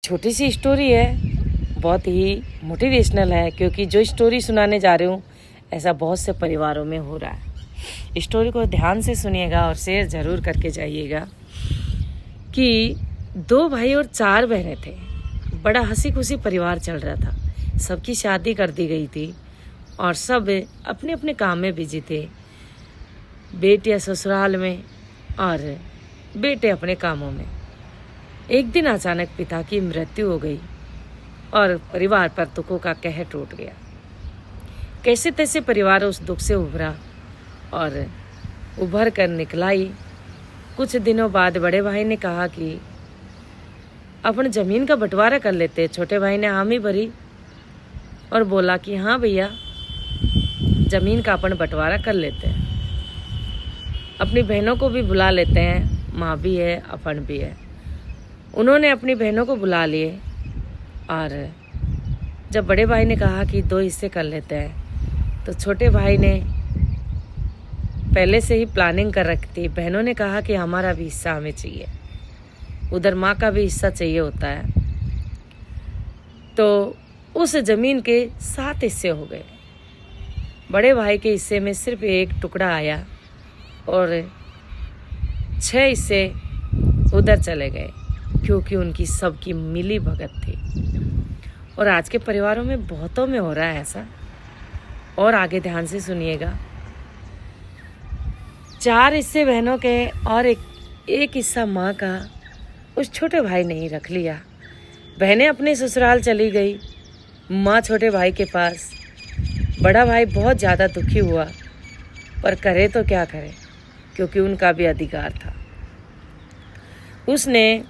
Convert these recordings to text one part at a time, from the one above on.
छोटी सी स्टोरी है, बहुत ही मोटिवेशनल है, क्योंकि जो स्टोरी सुनाने जा रही हूँ ऐसा बहुत से परिवारों में हो रहा है। स्टोरी को ध्यान से सुनिएगा और शेयर ज़रूर करके जाइएगा। कि 2 भाई और 4 बहनें थे। बड़ा हंसी खुशी परिवार चल रहा था। सबकी शादी कर दी गई थी और सब अपने अपने काम में बिजी थे। बेटियां ससुराल में और बेटे अपने कामों में। एक दिन अचानक पिता की मृत्यु हो गई और परिवार पर दुखों का कहर टूट गया। कैसे तैसे परिवार उस दुख से उभरा और उभर कर निकला ही। कुछ दिनों बाद बड़े भाई ने कहा कि अपन ज़मीन का बंटवारा कर लेते। छोटे भाई ने हामी भरी और बोला कि हाँ भैया, ज़मीन का अपन बंटवारा कर लेते हैं। अपनी बहनों को भी बुला लेते हैं, माँ भी है अपन भी है। उन्होंने अपनी बहनों को बुला लिए और जब बड़े भाई ने कहा कि 2 हिस्से कर लेते हैं तो छोटे भाई ने पहले से ही प्लानिंग कर रखी थी। बहनों ने कहा कि हमारा भी हिस्सा हमें चाहिए, उधर माँ का भी हिस्सा चाहिए होता है। तो उस ज़मीन के 7 हिस्से हो गए। बड़े भाई के हिस्से में सिर्फ एक टुकड़ा आया और 6 हिस्से उधर चले गए, क्योंकि उनकी सबकी मिली भगत थी। और आज के परिवारों में बहुतों में हो रहा है ऐसा। और आगे ध्यान से सुनिएगा। 4 हिस्से बहनों के और एक हिस्सा माँ का उस छोटे भाई ने ही रख लिया। बहनें अपने ससुराल चली गई, माँ छोटे भाई के पास। बड़ा भाई बहुत ज़्यादा दुखी हुआ, पर करे तो क्या करे, क्योंकि उनका भी अधिकार था। उसने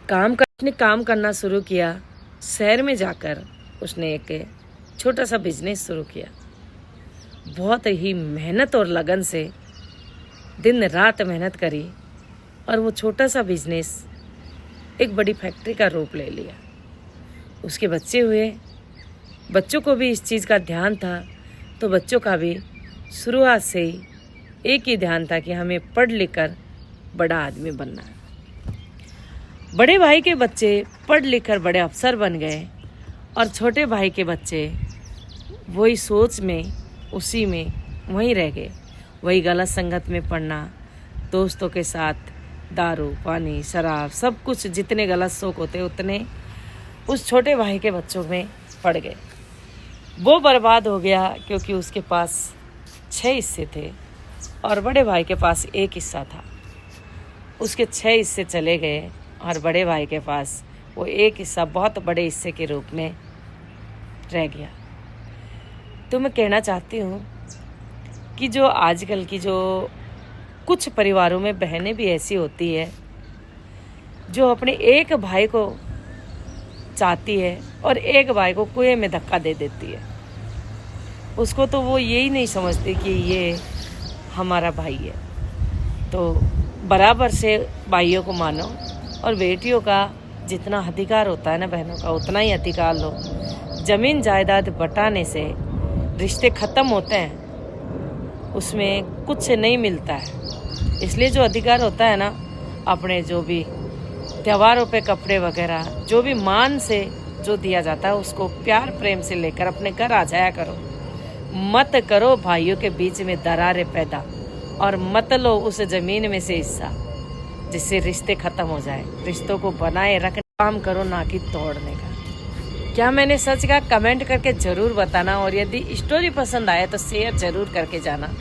काम करना शुरू किया। शहर में जाकर उसने एक छोटा सा बिजनेस शुरू किया। बहुत ही मेहनत और लगन से दिन रात मेहनत करी और वो छोटा सा बिजनेस एक बड़ी फैक्ट्री का रूप ले लिया। उसके बच्चे हुए, बच्चों को भी इस चीज़ का ध्यान था, तो बच्चों का भी शुरुआत से ही एक ही ध्यान था कि हमें पढ़ लिख कर बड़ा आदमी बनना है। बड़े भाई के बच्चे पढ़ लिख कर बड़े अफसर बन गए और छोटे भाई के बच्चे वही सोच में, उसी में वहीं रह गए। वही गलत संगत में पढ़ना, दोस्तों के साथ दारू पानी शराब सब कुछ, जितने गलत शौक होते उतने उस छोटे भाई के बच्चों में पड़ गए। वो बर्बाद हो गया, क्योंकि उसके पास 6 हिस्से थे और बड़े भाई के पास 1 हिस्सा था। उसके 6 हिस्से चले गए और बड़े भाई के पास वो 1 हिस्सा बहुत बड़े हिस्से के रूप में रह गया। तो मैं कहना चाहती हूँ कि जो आजकल की जो कुछ परिवारों में बहनें भी ऐसी होती है जो अपने एक भाई को चाहती है और एक भाई को कुएं में धक्का दे देती है। उसको तो वो यही नहीं समझती कि ये हमारा भाई है। तो बराबर से भाइयों को मानो और बेटियों का जितना अधिकार होता है ना बहनों का, उतना ही अधिकार लो। ज़मीन जायदाद बंटाने से रिश्ते ख़त्म होते हैं, उसमें कुछ नहीं मिलता है। इसलिए जो अधिकार होता है ना, अपने जो भी त्योहारों पे कपड़े वगैरह जो भी मान से जो दिया जाता है, उसको प्यार प्रेम से लेकर अपने घर आ जाया करो। मत करो भाइयों के बीच में दरारें पैदा और मत लो उस ज़मीन में से हिस्सा, जिससे रिश्ते ख़त्म हो जाए। रिश्तों को बनाए रखने काम करो, ना कि तोड़ने का। क्या मैंने सच कहा? कमेंट करके ज़रूर बताना। और यदि स्टोरी पसंद आए तो शेयर ज़रूर करके जाना।